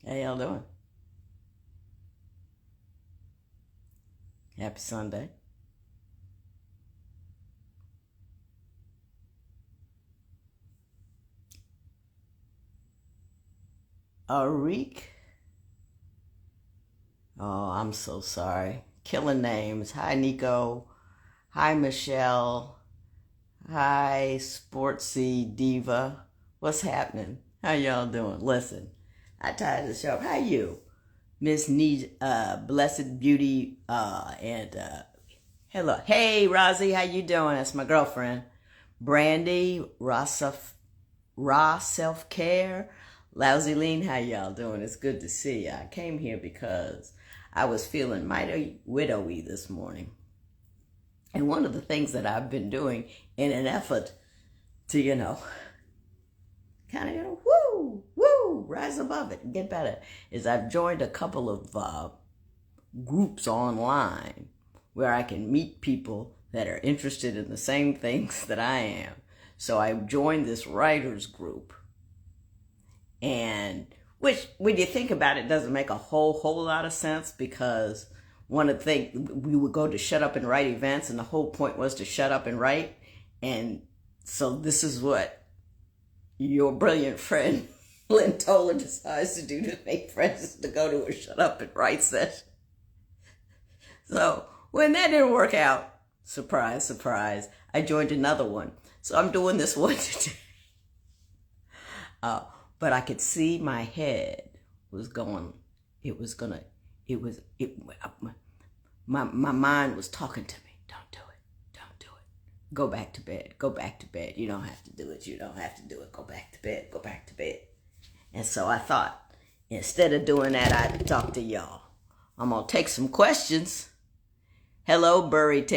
How y'all doing? Happy Sunday. Arik. Oh, I'm so sorry. Killing names. Hi, Nico. Hi, Michelle. Hi, Sportsy Diva. What's happening? How y'all doing? Listen, I tired the show. How you? Miss Need, Blessed Beauty, and hello. Hey, Rozzy, how you doing? That's my girlfriend. Brandy, Raw Self Care. Lousy Lean, how y'all doing? It's good to see you. I came here because I was feeling mighty widowy this morning. And one of the things that I've been doing in an effort to, kind of, rise above it and get better, is I've joined a couple of groups online where I can meet people that are interested in the same things that I am. So I joined this writers group, and which, when you think about it, doesn't make a whole lot of sense, because one of the things, we would go to shut up and write events, and the whole point was to shut up and write. And so this is what your brilliant friend Lynn Toller decides to do, to make friends, to go to a shut up and write session. So when that didn't work out, surprise, surprise, I joined another one. So I'm doing this one today. But I could see my head was going, my mind was talking to me. Don't do it. Go back to bed. You don't have to do it. Go back to bed. And so I thought, instead of doing that, I'd talk to y'all. I'm going to take some questions. Hello, Bird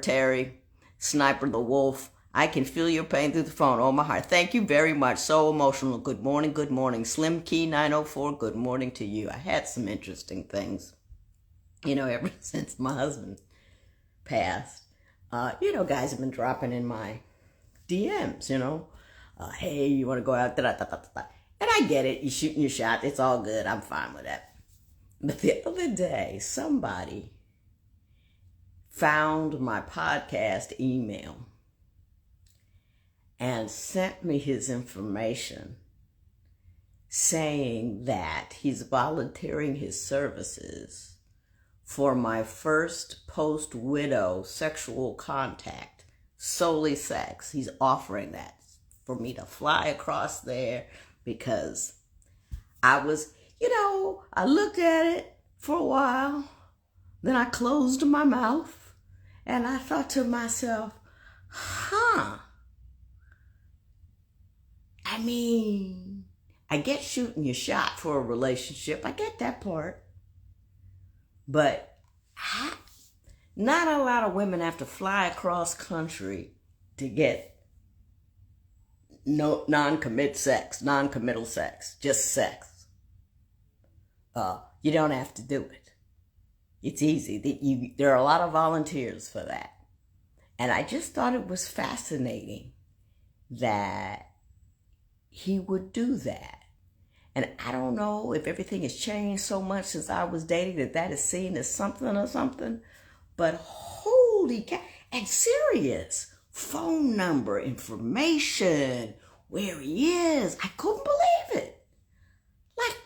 Terry, Sniper the Wolf. I can feel your pain through the phone. Oh, my heart. Thank you very much. So emotional. Good morning. Slim Key 904, good morning to you. I had some interesting things, ever since my husband passed. Guys have been dropping in my DMs, hey, you want to go out? And I get it. You're shooting your shot. It's all good. I'm fine with that. But the other day, somebody found my podcast email and sent me his information, saying that he's volunteering his services for my first post-widow sexual contact, solely sex. He's offering that for me to fly across there, because I was, I looked at it for a while, then I closed my mouth, and I thought to myself, I get shooting your shot for a relationship. I get that part. But not a lot of women have to fly across country to get non-committal sex, just sex. You don't have to do it. It's easy. There are a lot of volunteers for that. And I just thought it was fascinating that he would do that. And I don't know if everything has changed so much since I was dating that is seen as something or something. But holy cow. And serious. Phone number, information, where he is. I couldn't believe it. Like,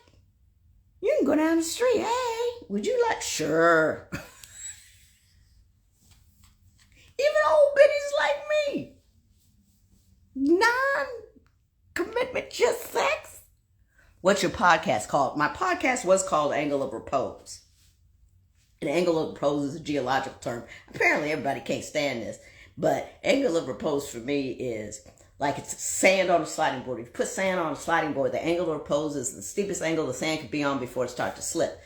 you can go down the street. Hey, would you like? Sure. Even old biddies like me. Non-commitment, just sex. What's your podcast called? My podcast was called Angle of Repose. An angle of repose is a geological term. Apparently everybody can't stand this. But angle of repose for me is like it's sand on a sliding board. If you put sand on a sliding board, the angle of repose is the steepest angle the sand could be on before it starts to slip.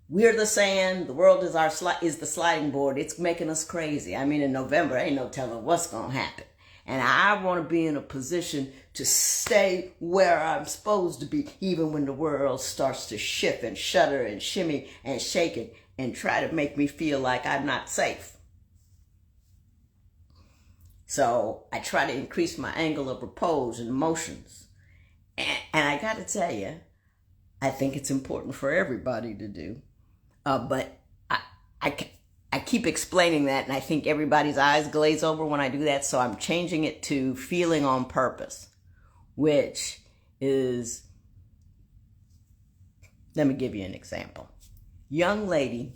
We're the sand. The world is the sliding board. It's making us crazy. In November, ain't no telling what's going to happen. And I want to be in a position to stay where I'm supposed to be, even when the world starts to shift and shudder and shimmy and shake it and try to make me feel like I'm not safe. So I try to increase my angle of repose and emotions. And I got to tell you, I think it's important for everybody to do. But I keep explaining that, and I think everybody's eyes glaze over when I do that, so I'm changing it to feeling on purpose, which is, let me give you an example. Young lady,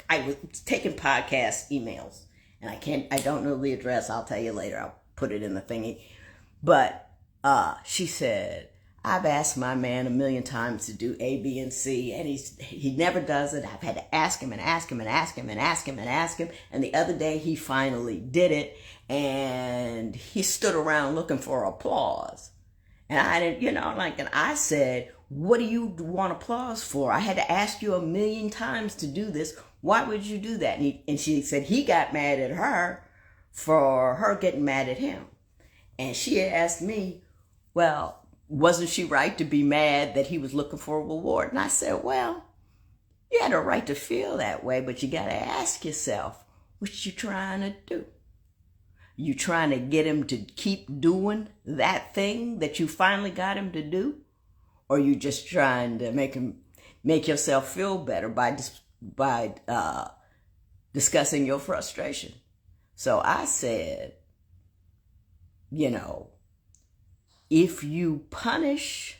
I was taking podcast emails, and I don't know the address. I'll tell you later. I'll put it in the thingy. But she said, I've asked my man 1,000,000 times to do A, B, and C, and he never does it. I've had to ask him and ask him and ask him and ask him and ask him. And the other day he finally did it, and he stood around looking for applause. And I didn't, and I said, what do you want applause for? I had to ask you 1,000,000 times to do this. Why would you do that? And she said he got mad at her for her getting mad at him. And she asked me, well, wasn't she right to be mad that he was looking for a reward? And I said, well, you had a right to feel that way, but you got to ask yourself, what you trying to do? You trying to get him to keep doing that thing that you finally got him to do? Or you just trying to make yourself feel better by discussing your frustration? So I said, if you punish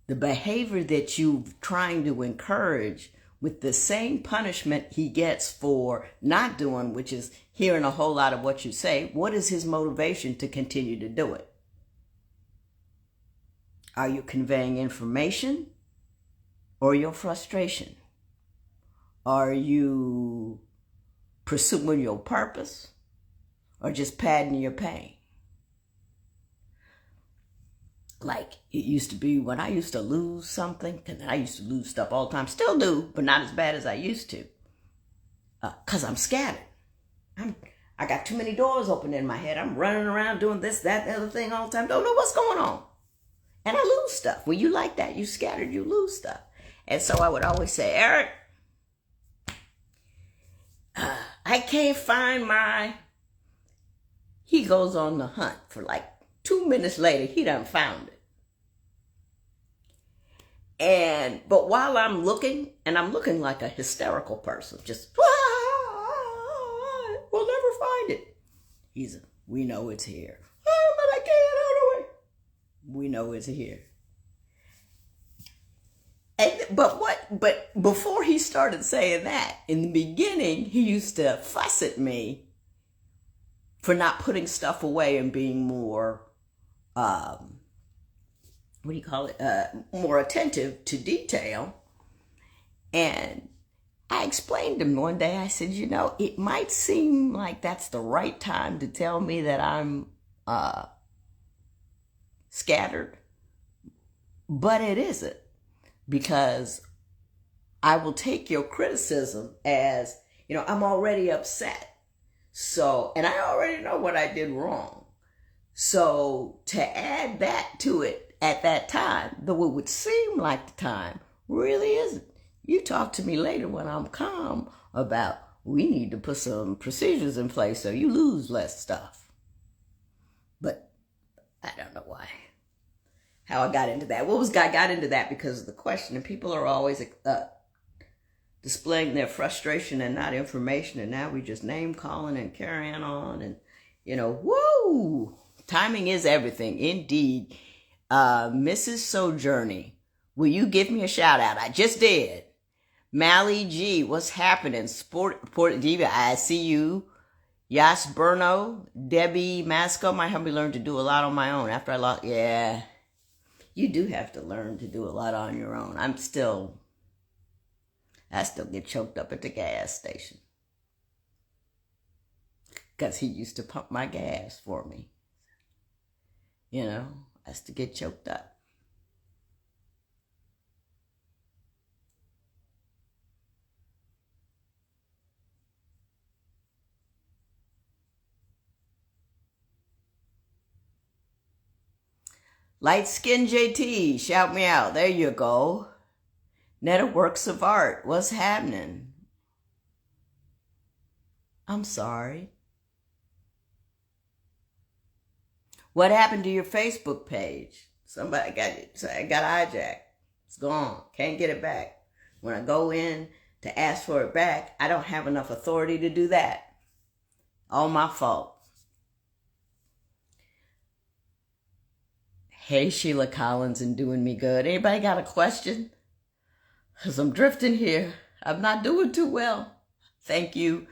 the behavior that you're trying to encourage with the same punishment he gets for not doing, which is hearing a whole lot of what you say, what is his motivation to continue to do it? Are you conveying information or your frustration? Are you pursuing your purpose or just padding your pain? Like it used to be when I used to lose something, because I used to lose stuff all the time. Still do, but not as bad as I used to. Because I'm scattered. I got too many doors open in my head. I'm running around doing this, that, the other thing all the time. Don't know what's going on. And I lose stuff. Well, you like that. You scattered, you lose stuff. And so I would always say, Eric, I can't find my... He goes on the hunt for like 2 minutes later, he done found it. But while I'm looking, and I'm looking like a hysterical person, just, we'll never find it. We know it's here. Oh, but I can't out of it. We know it's here. But before he started saying that, in the beginning, he used to fuss at me for not putting stuff away and being more, more attentive to detail. And I explained to him one day, I said, it might seem like that's the right time to tell me that I'm scattered, but it isn't, because I will take your criticism as, I'm already upset. So, and I already know what I did wrong. So to add that to it at that time, though it would seem like the time, really isn't. You talk to me later when I'm calm about, we need to put some procedures in place so you lose less stuff. But I don't know why. How I got into that. I got into that because of the question, and people are always displaying their frustration and not information, and now we just name calling and carrying on, and woo! Timing is everything, indeed. Mrs. Sojourney, will you give me a shout out? I just did. Mally G, what's happening? Sport Diva, I see you. Yas Burno, Debbie Masco, might help me learn to do a lot on my own after I lost. Yeah, you do have to learn to do a lot on your own. I still get choked up at the gas station because he used to pump my gas for me. I still get choked up. Light Skin JT, shout me out. There you go. Netta Works of Art, what's happening? I'm sorry. What happened to your Facebook page? Somebody got it. So I got hijacked. It's gone. Can't get it back. When I go in to ask for it back, I don't have enough authority to do that. All my fault. Hey, Sheila Collins and Doing Me Good. Anybody got a question? Because I'm drifting here. I'm not doing too well. Thank you,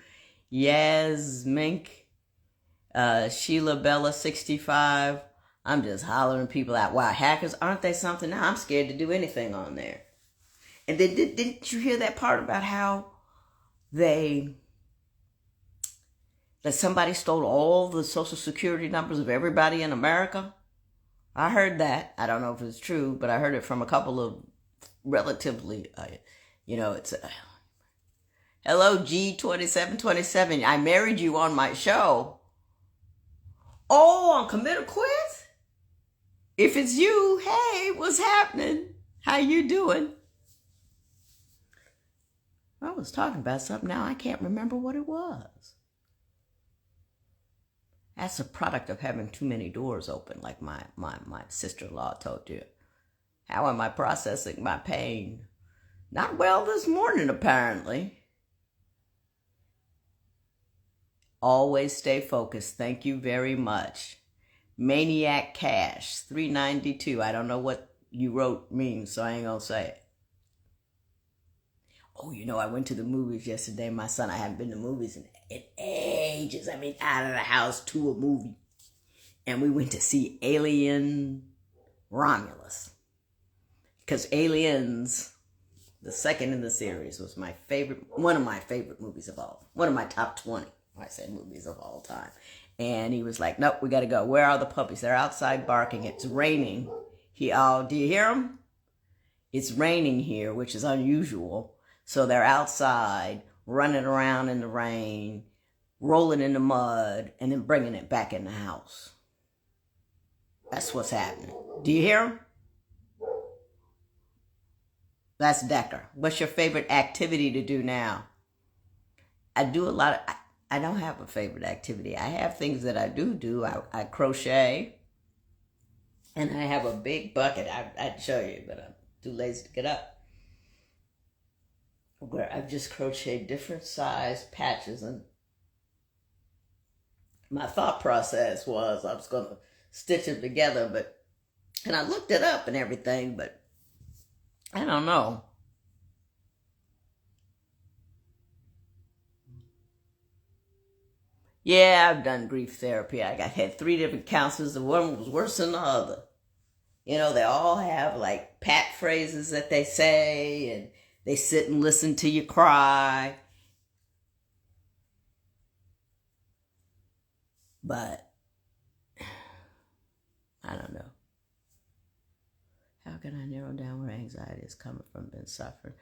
Yasmink, Sheila Bella 65. I'm just hollering people out. Wow, hackers, aren't they something? Now I'm scared to do anything on there. And then didn't you hear that part about how that somebody stole all the social security numbers of everybody in America? I heard that. I don't know if it's true, but I heard it from a couple of relatively, it's hello, G2727. I married you on my show. Oh, on Commit or Quit? If it's you, hey, what's happening? How you doing? I was talking about something now. I can't remember what it was. That's a product of having too many doors open, like my sister-in-law told you. How am I processing my pain? Not well this morning, apparently. Always stay focused. Thank you very much. Maniac Cash, 392. I don't know what you wrote means, so I ain't gonna say it. Oh, I went to the movies yesterday. My son, I haven't been to movies in ages. I mean, out of the house to a movie. And we went to see Alien Romulus. Because Aliens, the second in the series, was one of my favorite movies of all. One of my top 20, I say movies of all time. And he was like, nope, we got to go. Where are the puppies? They're outside barking. It's raining. Do you hear them? It's raining here, which is unusual. So they're outside, running around in the rain, rolling in the mud, and then bringing it back in the house. That's what's happening. Do you hear them? That's Decker. What's your favorite activity to do now? I do a lot of... I don't have a favorite activity. I have things that I do. I crochet. And I have a big bucket. I'd show you, but I'm too lazy to get up. Where I've just crocheted different size patches. And my thought process was I was going to stitch them together. And I looked it up and everything, but I don't know. Yeah, I've done grief therapy. I had 3 different counselors. The one was worse than the other. They all have like pat phrases that they say, and they sit and listen to you cry. But I don't know. How can I narrow down where anxiety is coming from? Been suffering.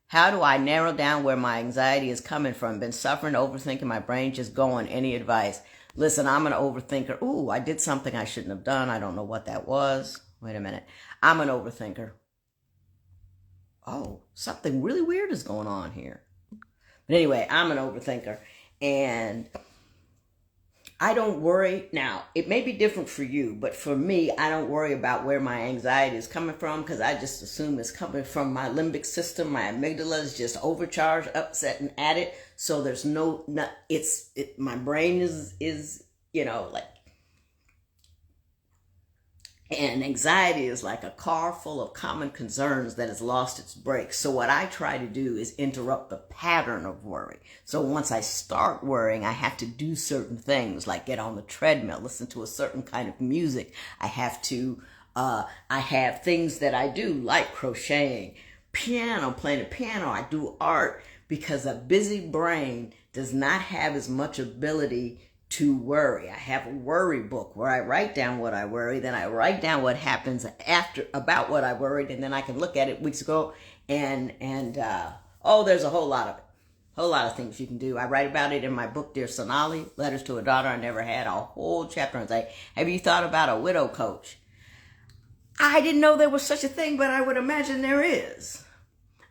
How do I narrow down where my anxiety is coming from? Been suffering, overthinking, my brain just going. Any advice? Listen, I'm an overthinker. Ooh, I did something I shouldn't have done. I don't know what that was. Wait a minute. I'm an overthinker. Oh, something really weird is going on here. But anyway, I'm an overthinker. And I don't worry. Now, it may be different for you, but for me, I don't worry about where my anxiety is coming from because I just assume it's coming from my limbic system. My amygdala is just overcharged, upset, and at it. So there's my brain is like, and anxiety is like a car full of common concerns that has lost its brakes. So what I try to do is interrupt the pattern of worry. So once I start worrying, I have to do certain things like get on the treadmill, listen to a certain kind of music. I have things that I do like crocheting, playing the piano. I do art because a busy brain does not have as much ability to worry. I have a worry book where I write down what I worry, then I write down what happens about what I worried, and then I can look at it weeks ago and there's a whole lot of it. A whole lot of things you can do. I write about it in my book, Dear Sonali, Letters to a Daughter I Never Had, a whole chapter and say, have you thought about a widow coach? I didn't know there was such a thing, but I would imagine there is.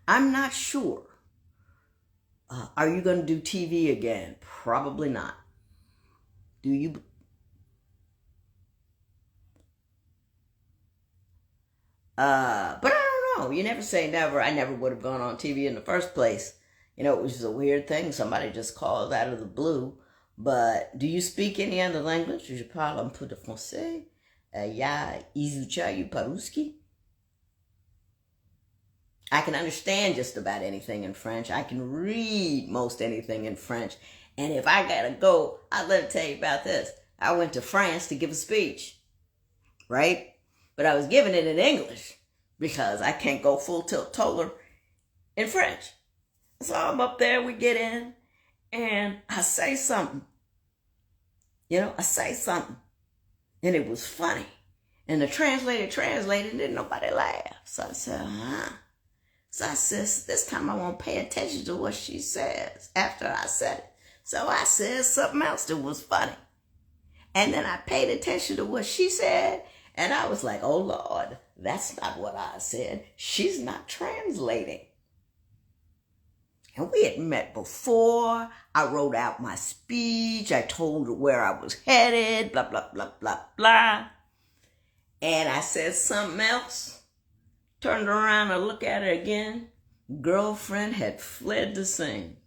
I'm not sure. Are you going to do TV again? Probably not. Do you? But I don't know. You never say never. I never would have gone on TV in the first place. You know, it was just a weird thing. Somebody just called out of the blue. But do you speak any other language? Je parle un peu de français. Ya izuchayu paruski. I can understand just about anything in French. I can read most anything in French. And if I gotta go, I'll let me tell you about this. I went to France to give a speech, right? But I was giving it in English because I can't go full tilt toller in French. So I'm up there, we get in, and I say something. You know, I say something. And it was funny. And the translator translated, and didn't nobody laugh. So I said, So I said, this time I won't pay attention to what she says after I said it. So I said something else that was funny. And then I paid attention to what she said, and I was like, oh Lord, that's not what I said. She's not translating. And we had met before. I wrote out my speech. I told her where I was headed, blah, blah, blah, blah, blah. And I said something else. Turned around and looked at her again. Girlfriend had fled the scene.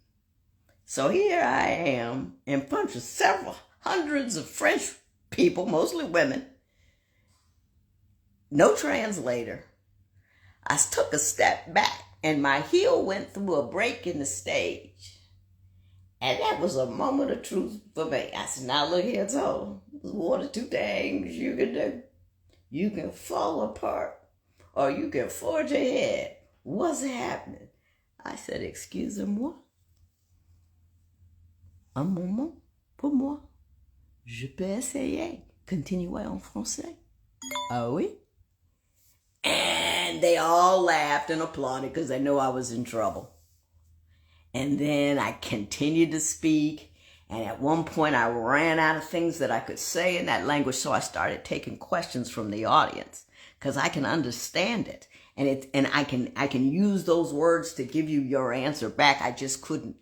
So here I am in front of several hundreds of French people, mostly women. No translator. I took a step back and my heel went through a break in the stage. And that was a moment of truth for me. I said, now look here, Tola. There's one or two things you can do. You can fall apart or you can forge ahead. What's happening? I said, excusez-moi. Un moment pour moi. Je peux essayer. Continuer en français. Ah oui? And they all laughed and applauded because they knew I was in trouble. And then I continued to speak. And at one point I ran out of things that I could say in that language. So I started taking questions from the audience because I can understand it. And I can use those words to give you your answer back. I just couldn't,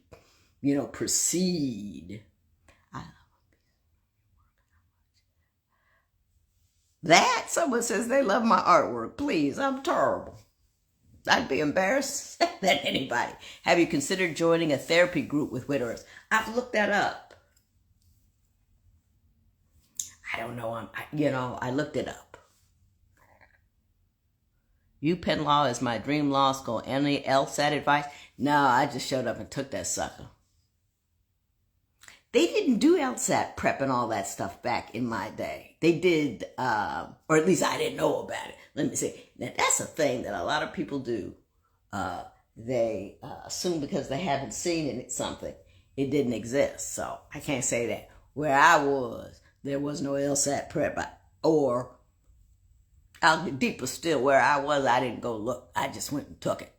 proceed. Someone says they love my artwork. Please, I'm terrible. I'd be embarrassed than anybody. Have you considered joining a therapy group with widowers? I've looked that up. I don't know. I looked it up. UPenn Law is my dream law school. Any LSAT advice? No, I just showed up and took that sucker. They didn't do LSAT prep and all that stuff back in my day. They did, or at least I didn't know about it. Let me say, now that's a thing that a lot of people do. They assume because they haven't seen something, it didn't exist. So I can't say that. Where I was, there was no LSAT prep. Or, I'll get deeper still, where I was, I didn't go look. I just went and took it.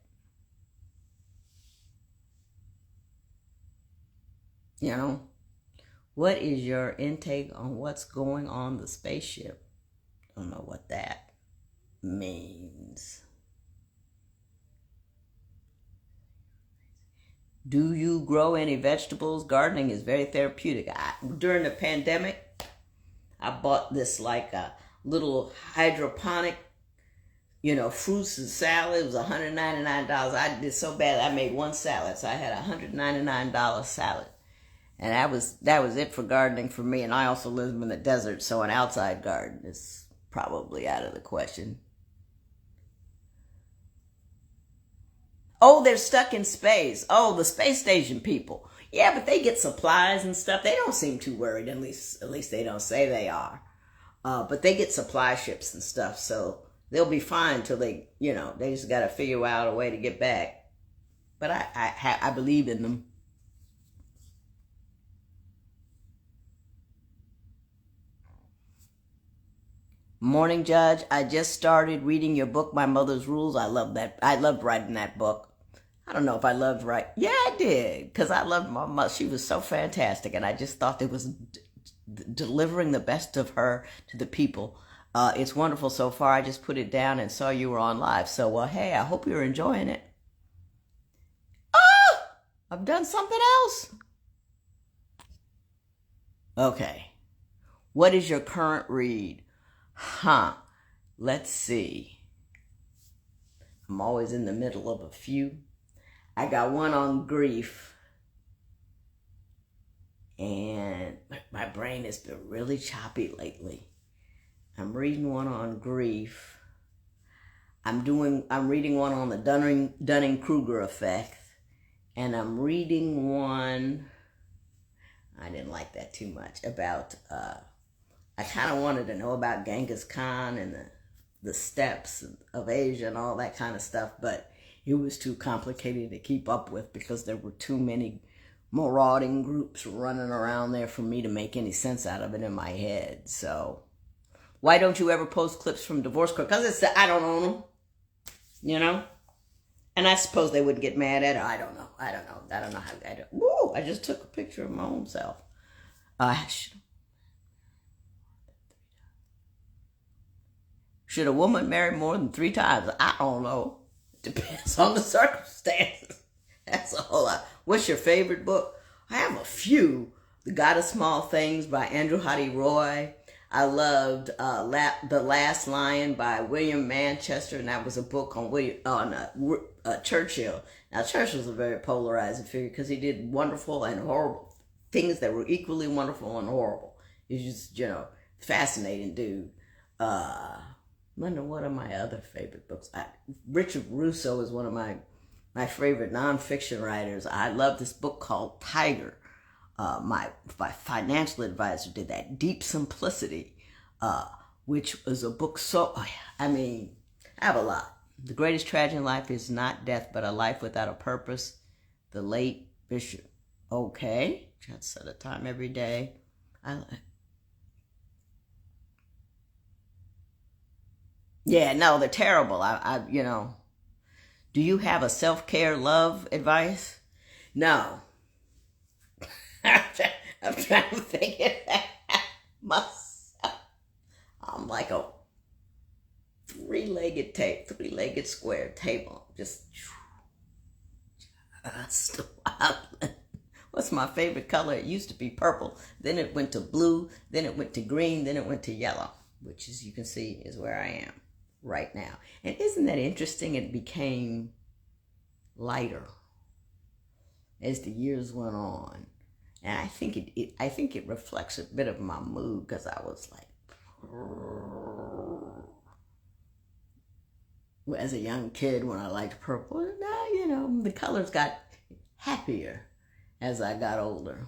What is your intake on what's going on the spaceship? Don't know what that means. Do you grow any vegetables? Gardening is very therapeutic. During the pandemic, I bought this like a little hydroponic, fruits and salad. It was $199. I did so bad I made one salad, so I had a $199 salad. And that was it for gardening for me. And I also live in the desert, so an outside garden is probably out of the question. Oh, they're stuck in space. Oh, the space station people. Yeah, but they get supplies and stuff. They don't seem too worried. At least they don't say they are. But they get supply ships and stuff, so they'll be fine till they just got to figure out a way to get back. But I believe in them. Morning, Judge. I just started reading your book, My Mother's Rules. I love that. I loved writing that book. I don't know if I loved writing. Yeah, I did, because I loved my mother. She was so fantastic, and I just thought it was delivering the best of her to the people. It's wonderful so far. I just put it down and saw you were on live. So, hey, I hope you're enjoying it. Oh, I've done something else. Okay. What is your current read? Let's see. I'm always in the middle of a few. I got one on grief, and my brain has been really choppy lately. I'm reading one on grief. I'm reading one on the Dunning-Kruger effect, and I'm reading one, I didn't like that too much, about, I kind of wanted to know about Genghis Khan and the steppes of Asia and all that kind of stuff, but it was too complicated to keep up with because there were too many marauding groups running around there for me to make any sense out of it in my head. So, why don't you ever post clips from divorce court? Because I don't own them, you know? And I suppose they wouldn't get mad at it. I don't know how I do. Woo! I just took a picture of my own self. Should a woman marry more than 3 times? I don't know. Depends on the circumstances. That's a whole lot. What's your favorite book? I have a few. The God of Small Things by Andrew Hadi Roy. I loved The Last Lion by William Manchester, and that was a book on Churchill. Now, Churchill's a very polarizing figure because he did wonderful and horrible things that were equally wonderful and horrible. He's just, fascinating dude. Wonder what are my other favorite books? Richard Russo is one of my favorite nonfiction writers. I love this book called Tiger. My financial advisor did that. Deep Simplicity, which was a book I have a lot. The greatest tragedy in life is not death, but a life without a purpose. The late Bishop. Okay. Try to set a time every day. Yeah, no, they're terrible. Do you have a self-care love advice? No. I'm trying to think of that myself. I'm like a three-legged square table. Just what's my favorite color? It used to be purple. Then it went to blue. Then it went to green. Then it went to yellow, which, as you can see, is where I am right now. And isn't that interesting? It became lighter as the years went on, and I think it reflects a bit of my mood because I was like, as a young kid when I liked purple. Now the colors got happier as I got older.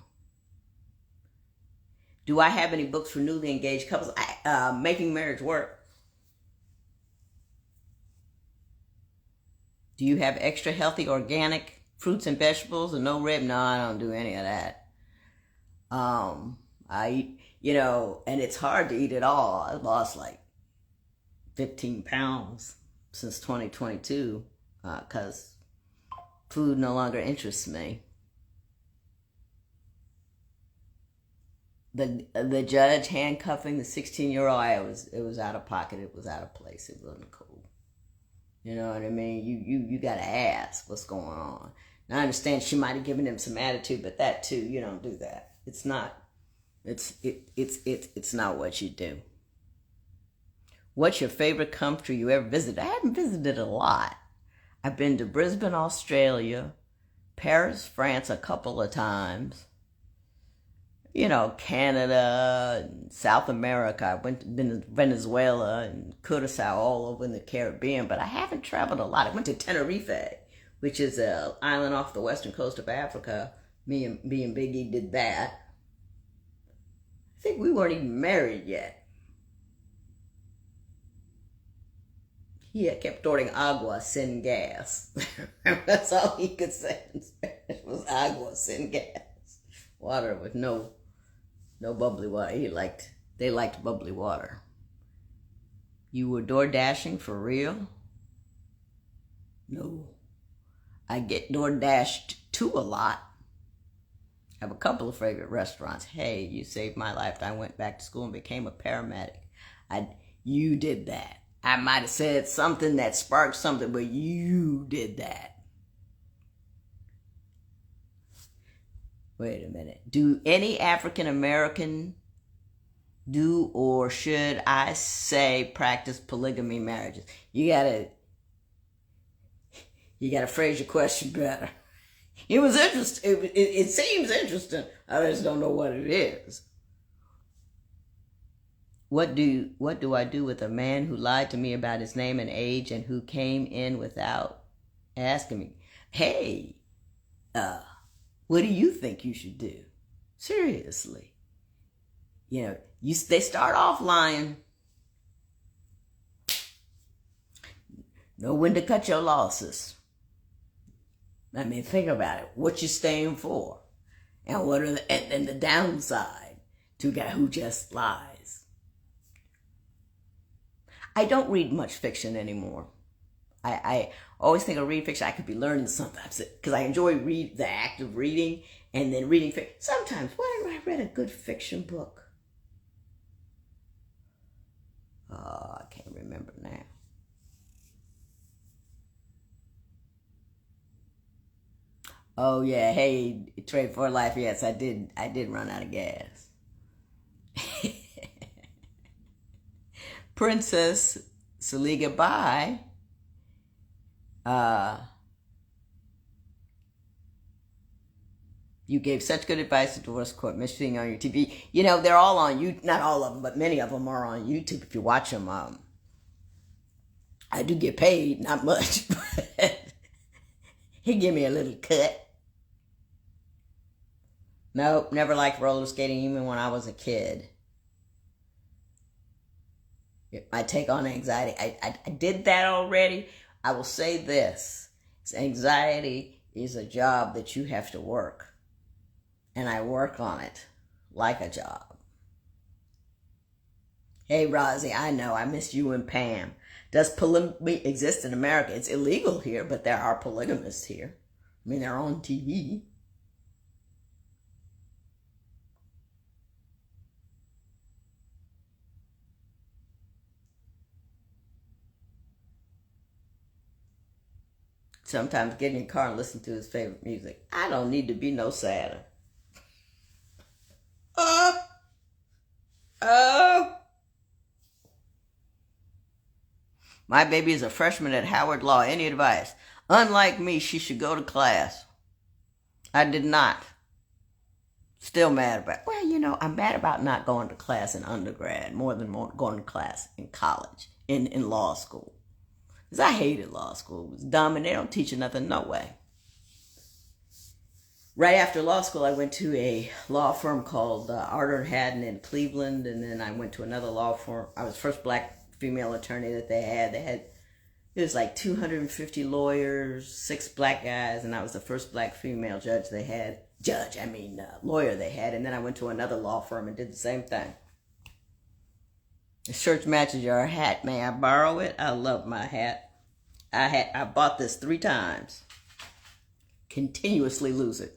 Do I have any books for newly engaged couples? Making Marriage Work. Do you have extra healthy organic fruits and vegetables and no red? No, I don't do any of that. I eat, and it's hard to eat it all. I lost like 15 pounds since 2022 because food no longer interests me. The judge handcuffing the 16-year-old, it was out of pocket. It was out of place. It wasn't cool. You know what I mean? You gotta ask what's going on. Now I understand she might have given him some attitude, but that too, you don't do that. It's not what you do. What's your favorite country you ever visited? I haven't visited a lot. I've been to Brisbane, Australia, Paris, France a couple of times. Canada, and South America. I went to Venezuela and Curacao, all over in the Caribbean, but I haven't traveled a lot. I went to Tenerife, which is an island off the western coast of Africa. Me and Big E did that. I think we weren't even married yet. He kept ordering agua sin gas. That's all he could say in Spanish was agua sin gas. Water with no bubbly water. They liked bubbly water. You were door dashing for real? No. I get door dashed to a lot. I have a couple of favorite restaurants. Hey, you saved my life. I went back to school and became a paramedic. You did that. I might have said something that sparked something, but you did that. Wait a minute. Do any African American do, or should I say, practice polygamy marriages? You gotta You got to phrase your question better. It was interesting. It seems interesting. I just don't know what it is. What do I do with a man who lied to me about his name and age and who came in without asking me? Hey, what do you think you should do? Seriously. They start off lying. Know when to cut your losses. I mean, think about it. What you staying for? And what are the downside to a guy who just lies? I don't read much fiction anymore. I always think of reading fiction, I could be learning something because I enjoy the act of reading and then reading fiction. Sometimes, when I read a good fiction book? Oh, I can't remember now. Oh yeah, hey, Trade for Life. Yes, I did run out of gas. Princess Saliga Bye. You gave such good advice to divorce court, missing on your TV. They're all on YouTube. Not all of them, but many of them are on YouTube. If you watch them, I do get paid, not much, but he give me a little cut. Nope, never liked roller skating even when I was a kid. My take on anxiety. I did that already. I will say this. Anxiety is a job that you have to work. And I work on it like a job. Hey, Rosie, I know. I miss you and Pam. Does polygamy exist in America? It's illegal here, but there are polygamists here. I mean, they're on TV. Sometimes get in your car and listen to his favorite music. I don't need to be no sadder. My baby is a freshman at Howard Law. Any advice? Unlike me, she should go to class. I did not. Still mad about it. Well, I'm mad about not going to class in undergrad more than going to class in college, in law school. Because I hated law school. It was dumb and they don't teach you nothing, no way. Right after law school, I went to a law firm called Arter Haddon in Cleveland, and then I went to another law firm. I was the first black female attorney that they had. It was like 250 lawyers, 6 black guys, and I was the first black female judge they had. Lawyer they had. And then I went to another law firm and did the same thing. The shirt matches your hat. May I borrow it? I love my hat. I bought this 3 times. Continuously lose it.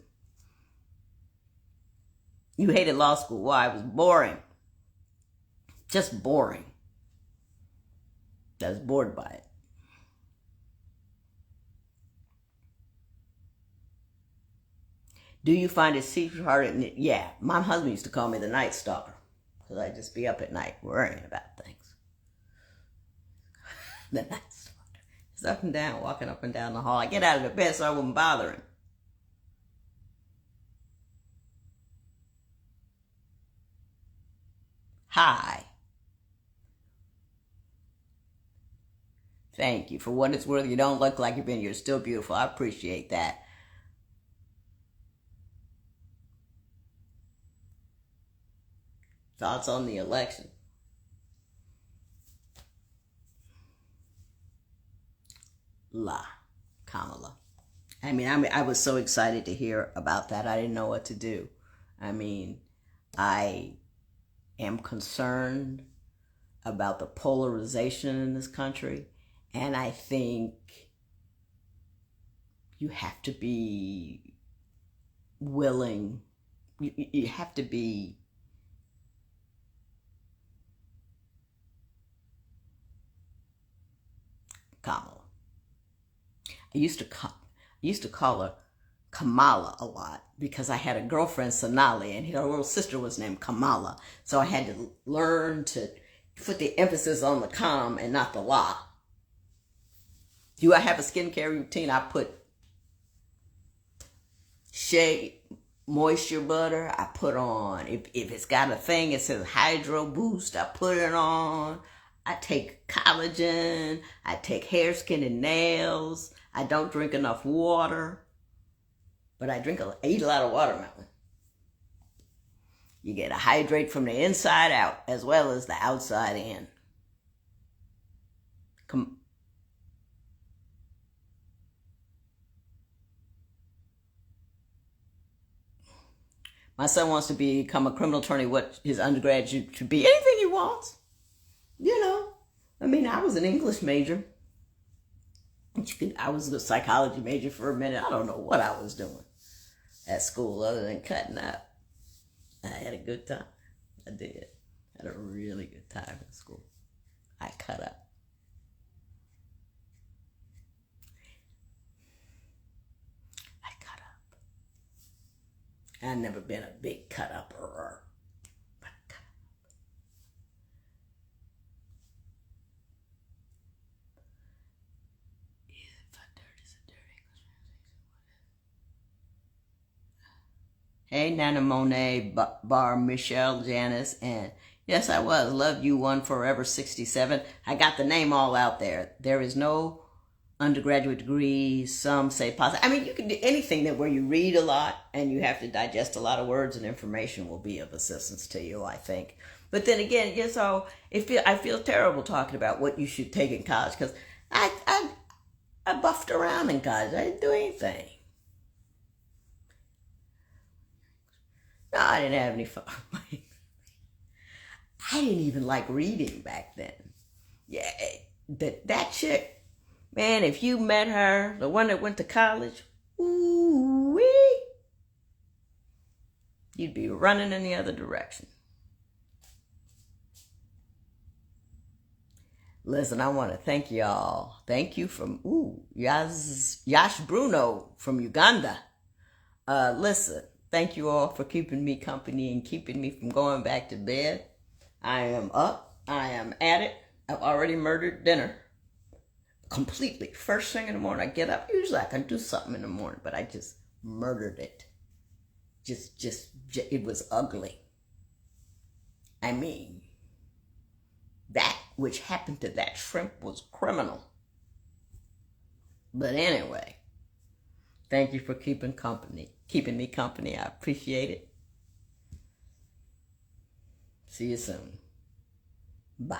You hated law school. Why? It was boring. Just boring. I was bored by it. Do you find it secret hearted? Yeah, my husband used to call me the Night Stalker because I'd just be up at night worrying about things. The Night Stalker. He's up and down, walking up and down the hall. I get out of the bed so I wouldn't bother him. Hi. Thank you. For what it's worth, you don't look like you're still beautiful. I appreciate that. Thoughts on the election? Kamala. I was so excited to hear about that. I didn't know what to do. I am concerned about the polarization in this country, and I think you have to be willing. You have to be Kamala. I used to call her Kamala a lot because I had a girlfriend, Sonali, and her little sister was named Kamala. So I had to learn to put the emphasis on the Kam and not the La. Do I have a skincare routine? I put shea moisture butter. I put on, if it's got a thing, it says Hydro Boost, I put it on. I take collagen. I take hair, skin, and nails. I don't drink enough water, but I eat a lot of watermelon. You get to hydrate from the inside out as well as the outside in. My son wants to become a criminal attorney. What his undergrad should be? Anything he wants. You know. I mean, I was an English major. I was a psychology major for a minute. I don't know what I was doing at school other than cutting up. I had a good time. I did. I had a really good time in school. I cut up. I've never been a big cut-upper. But cut up. If a dirt is a dirt, English translation. Hey, Nana Monet, Bar, Michelle, Janice, and yes, I was. Love you, one forever 67. I got the name all out there. There is no undergraduate degrees, some say positive. I mean, you can do anything that where you read a lot and you have to digest a lot of words and information will be of assistance to you, I think. But then again, so I feel terrible talking about what you should take in college because I buffed around in college. I didn't do anything. No, I didn't have any fun. I didn't even like reading back then. Yeah, that chick. Man, if you met her, the one that went to college, ooh-wee, you'd be running in the other direction. Listen, I want to thank y'all. Thank you from, Yash Bruno from Uganda. Listen, thank you all for keeping me company and keeping me from going back to bed. I am up. I am at it. I've already murdered dinner. Completely. First thing in the morning, I get up. Usually I can do something in the morning, but I just murdered it. It was ugly. I mean, that which happened to that shrimp was criminal. But anyway, thank you for keeping me company. I appreciate it. See you soon. Bye.